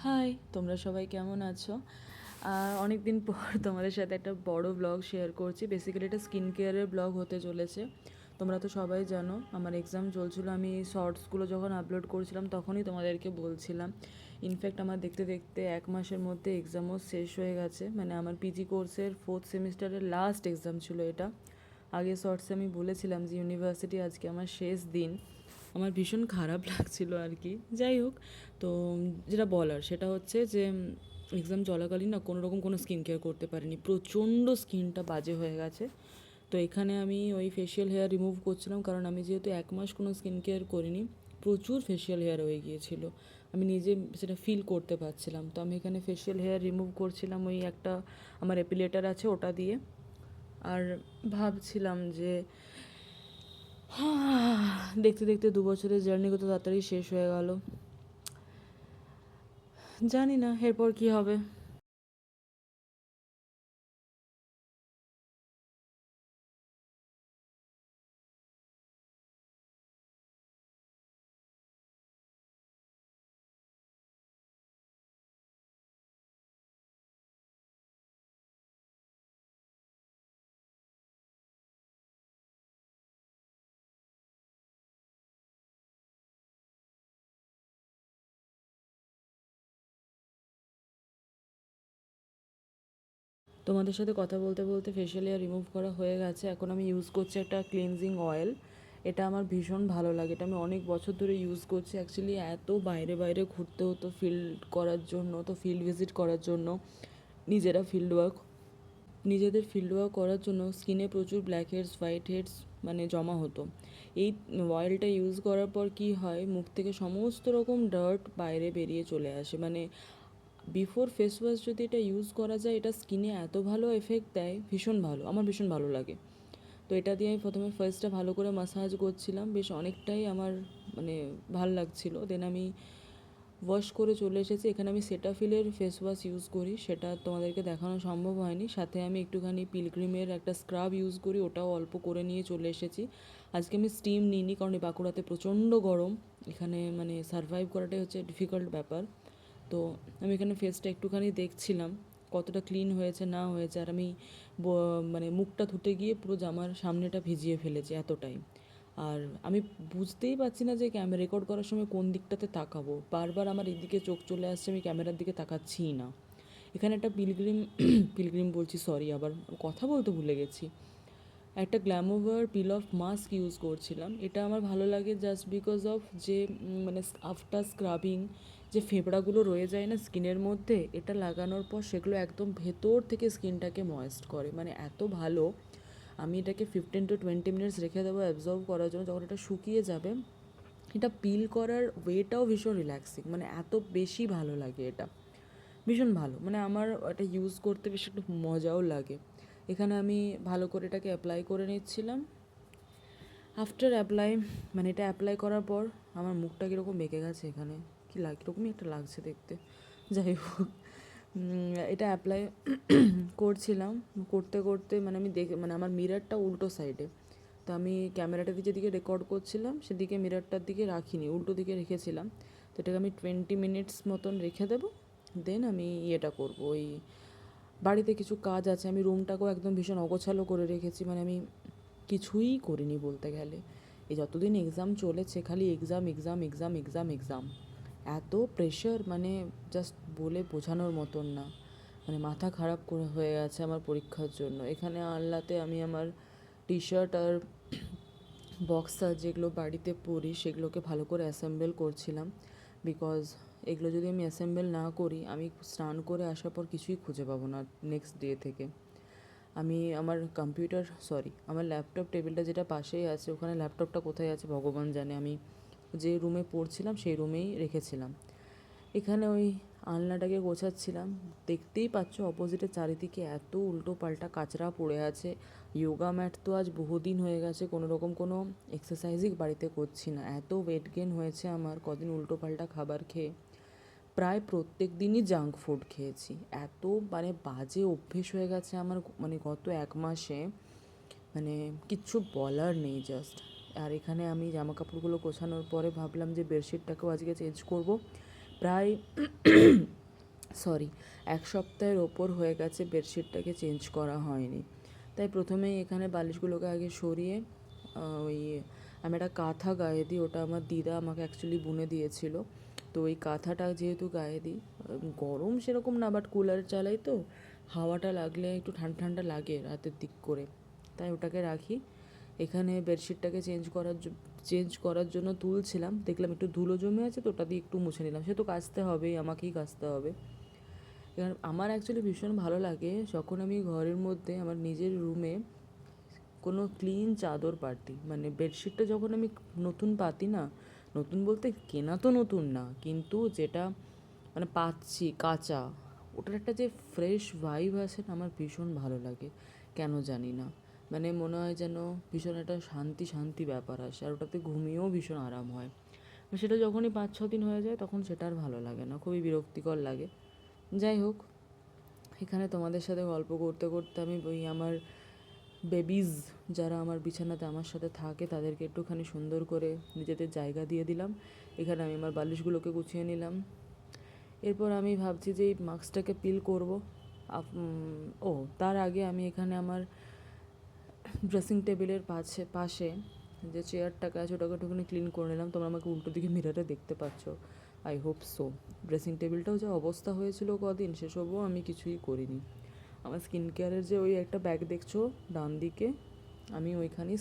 High, তোমরা সবাই কেমন আছো? অনেক দিন পর তোমাদের সাথে একটা বড় ব্লগ শেয়ার করছি। বেসিক্যালি এটা স্কিন কেয়ারের ব্লগ হতে চলেছে। তোমরা তো সবাই জানো আমার এক্সাম চলছিল, আমি শর্টসগুলো যখন আপলোড করছিলাম তখনই তোমাদেরকে বলছিলাম। ইনফ্যাক্ট আমার দেখতে দেখতে 1 মাসের মধ্যে এক্সামও শেষ হয়ে গেছে। মানে আমার পিজি কোর্সের 4th সেমিস্টারের লাস্ট এক্সাম ছিল এটা। আগে শর্টসে আমি বলেছিলাম যে ইউনিভার্সিটি আজকে আমার শেষ দিন। আমার ভীষণ খারাপ লাগছিল আর কি। যাই হোক, তো যেটা বলার সেটা হচ্ছে যে এক্সাম চলাকালীন না কোনো স্কিন কেয়ার করতে পারিনি, প্রচণ্ড স্কিনটা বাজে হয়ে গেছে। তো এখানে আমি ওই ফেশিয়াল হেয়ার রিমুভ করছিলাম, কারণ আমি যেহেতু 1 মাস কোনো স্কিন কেয়ার করিনি, প্রচুর ফেশিয়াল হেয়ার হয়ে গিয়েছিল। আমি নিজে সেটা ফিল করতে পারছিলাম। তো আমি এখানে ফেশিয়াল হেয়ার রিমুভ করছিলাম ওই একটা আমার এপিলেটার আছে ওটা দিয়ে। আর ভাবছিলাম যে দেখতে দেখতে 2 বছরের জার্নি কত তাড়াতাড়ি শেষ হয়ে গেল। জানি না এরপর কি হবে। তোমাদের সাথে কথা বলতে বলতে ফেশিয়াল হেয়ার রিমুভ করা হয়ে গেছে। এখন আমি ইউজ করছি একটা ক্লিনজিং অয়েল। এটা আমার ভীষণ ভালো লাগে, এটা আমি অনেক বছর ধরে ইউজ করছি। অ্যাকচুয়ালি এত বাইরে বাইরে ঘুরতে হতো ফিল্ড করার জন্য, তো ফিল্ড ভিজিট করার জন্য নিজেরা ফিল্ড ওয়ার্ক নিজেদের ফিল্ড ওয়ার্ক করার জন্য স্কিনে প্রচুর ব্ল্যাক হেডস হোয়াইট হেডস মানে জমা হতো। এই অয়েলটা ইউজ করার পর কি হয়, মুখ থেকে সমস্ত রকম ডার্ট বাইরে বেরিয়ে চলে আসে। মানে বিফোর ফেস ওয়াশ যদি এটা ইউজ করা যায়, এটা স্কিনে এত ভালো এফেক্ট দেয়, ভীষণ ভালো, আমার ভীষণ ভালো লাগে। তো এটা দিয়ে আমি প্রথমে ফার্স্টটা ভালো করে মাসাজ করছিলাম, বেশ অনেকটাই আমার মানে ভাল লাগছিল। দেন আমি ওয়াশ করে চলে এসেছি। এখানে আমি সেটাফিলের ফেস ওয়াশ ইউজ করি, সেটা তোমাদেরকে দেখানো সম্ভব হয়নি। সাথে আমি একটুখানি পিলগ্রিমের একটা স্ক্রাব ইউজ করি, ওটাও অল্প করে নিয়ে চলে এসেছি। আজকে আমি স্টিম নিইনি, কারণ এই বাঁকুড়াতে প্রচণ্ড গরম, এখানে মানে সারভাইভ করাটাই হচ্ছে ডিফিকাল্ট ব্যাপার। তো আমি এখানে ফেসটা একটুখানি দেখছিলাম কতটা ক্লিন হয়েছে না হয়েছে। আর আমি মানে মুখটা ধুতে গিয়ে পুরো জামার সামনেটা ভিজিয়ে ফেলেছি এতটাই। আর আমি বুঝতেই পারছি না যে রেকর্ড করার সময় কোন দিকটাতে তাকাবো, বারবার আমার এদিকে চোখ চলে আসছে, আমি ক্যামেরার দিকে তাকাচ্ছিই না। এখানে একটা পিলগ্রিম পিলগ্রিম বলছি, সরি, আবার কথা বলতে ভুলে গেছি। একটা গ্ল্যামোভার পিল অফ মাস্ক ইউজ করছিলাম। এটা আমার ভালো লাগে জাস্ট বিকজ অফ যে মানে আফটার স্ক্রাবিং যে ফেবড়াগুলো রয়ে যায় না স্কিনের মধ্যে, এটা লাগানোর পর সেগুলো একদম ভেতর থেকে স্কিনটাকে ময়েস্ট করে, মানে এত ভালো। আমি এটাকে 15 to 20 মিনিটস রেখে দেবো অ্যাবজর্ব করার জন্য। যখন এটা শুকিয়ে যাবে, এটা পিল করার ওয়েটাও ভীষণ রিল্যাক্সিং, মানে এত বেশি ভালো লাগে এটা, ভীষণ ভালো। মানে আমার এটা ইউজ করতে বেশ একটু মজাও লাগে। এখানে আমি ভালো করে এটাকে অ্যাপ্লাই করে নিচ্ছিলাম। আফটার অ্যাপ্লাই মানে এটা অ্যাপ্লাই করার পর আমার মুখটা কীরকম বেঁকে গেছে, এখানে কীরকমই একটা লাগছে দেখতে। যাই হোক, এটা অ্যাপ্লাই করছিলাম, করতে করতে মানে আমি দেখে মানে আমার মিররটা উল্টো সাইডে, তো আমি ক্যামেরাটা যেদিকে রেকর্ড করছিলাম সেদিকে মিররটার দিকে রাখিনি, উল্টো দিকে রেখেছিলাম। তো এটাকে আমি 20 মিনিটস মতন রেখে দেবো। দেন আমি ইয়েটা করবো, ওই বাড়িতে কিছু কাজ আছে, আমি রুমটাকেও একদম ভীষণ অগোছালো করে রেখেছি, মানে আমি কিছুই করিনি বলতে গেলে। এই যতদিন এক্সাম চলেছে খালি exam exam exam exam exam, এত প্রেশার মানে জাস্ট বলে বোঝানোর মতন না। মানে মাথা খারাপ করে হয়ে গেছে আমার পরীক্ষার জন্য। এখানে আনলাতে আমি আমার টি শার্ট আর বক্সার যেগুলো বাড়িতে পরি সেগুলোকে ভালো করে অ্যাসেম্বল করছিলাম, বিকজ এগুলো যদি আমি অ্যাসেম্বল না করি, আমি স্নান করে আসার পর কিছুই খুঁজে পাবো না নেক্সট ডে থেকে। আমি আমার কম্পিউটার আমার ল্যাপটপ টেবিলটা যেটা পাশেই আছে, ওখানে ল্যাপটপটা কোথায় আছে ভগবান জানে, আমি যে রুমে পড়ছিলাম সেই রুমেই রেখেছিলাম। এখানে ওই আলনাটাকে গোছাচ্ছিলাম, দেখতেই পাচ্ছ অপোজিটের চারিদিকে এত উল্টো পাল্টা কাচরা পড়ে আছে। যোগা ম্যাট তো আজ বহুদিন হয়ে গেছে কোনো এক্সারসাইজই বাড়িতে করছি না, এত ওয়েট গেন হয়েছে আমার কদিন উল্টো পাল্টা খাবার খেয়ে। প্রায় প্রত্যেক দিনই জাঙ্ক ফুড খেয়েছি, এত মানে বাজে অভ্যেস হয়ে গেছে আমার মানে গত 1 মাসে, মানে কিচ্ছু বলার নেই জাস্ট। আর এখানে আমি জামা কাপড়গুলো গোছানোর পরে ভাবলাম যে বেডশিটটাকেও আজকে চেঞ্জ করব। প্রায় সরি 1 সপ্তাহের ওপর হয়ে গেছে বেডশিটটাকে চেঞ্জ করা হয়নি। তাই প্রথমেই এখানে বালিশগুলোকে আগে সরিয়ে ওই আমি একটা কাঁথা গায়ে দিই, ওটা আমার দিদা আমাকে অ্যাকচুয়ালি বুনে দিয়েছিল। তো ওই কাঁথাটা যেহেতু গায়ে দিই, গরম সেরকম না, বাট কুলার চালাই তো হাওয়াটা লাগলে একটু ঠান্ডা ঠান্ডা লাগে রাতের দিক করে, তাই ওটাকে রাখি। এখানে বেডশিটটাকে চেঞ্জ করার জন্য তুলছিলাম, দেখলাম একটু ধুলো জমে আছে, তো ওটা দিয়ে একটু মুছে নিলাম। সে তো কাচতে হবেই, আমাকেই কাচতে হবে। এবার আমার অ্যাকচুয়ালি ভীষণ ভালো লাগে যখন আমি ঘরের মধ্যে আমার নিজের রুমে কোনো ক্লিন চাদর পাতি, মানে বেডশিটটা যখন আমি নতুন পাতি না, নতুন বলতে কেনা তো নতুন না, কিন্তু যেটা মানে পাচ্ছি কাঁচা, ওটার একটা যে ফ্রেশ ভাইব আসে না, আমার ভীষণ ভালো লাগে। কেন জানি না, মানে মনে হয় যেন ভীষণ একটা শান্তি শান্তি ব্যাপার আসে, আর ওটাতে ঘুমিয়েও ভীষণ আরাম হয়। সেটা যখনই 5-6 দিন হয়ে যায় তখন সেটা আর ভালো লাগে না, খুবই বিরক্তিকর লাগে। যাই হোক, এখানে তোমাদের সাথে গল্প করতে করতে আমি ওই আমার বেবিজ যারা আমার বিছানাতে আমার সাথে থাকে তাদেরকে একটুখানি সুন্দর করে নিজেদের জায়গা দিয়ে দিলাম। এখানে আমি আমার বালিশগুলোকে গুছিয়ে নিলাম। এরপর আমি ভাবছি যে এই মাস্কটাকে পিল করব। ও তার আগে আমি এখানে আমার ড্রেসিং টেবিলের পাশে যে চেয়ারটাকে আছে ওটাকে একটুখানি ক্লিন করে নিলাম। তোমরা আমাকে উল্টো দিকে মিরারে দেখতে পাচ্ছ, আই হোপ সো। ড্রেসিং টেবিলটাও যা অবস্থা হয়েছিল কদিন, সেসবও আমি কিছুই করিনি। আমার স্কিন কেয়ারের যে ওই একটা ব্যাগ দেখছো ডান দিকে, আমি ওইখানেই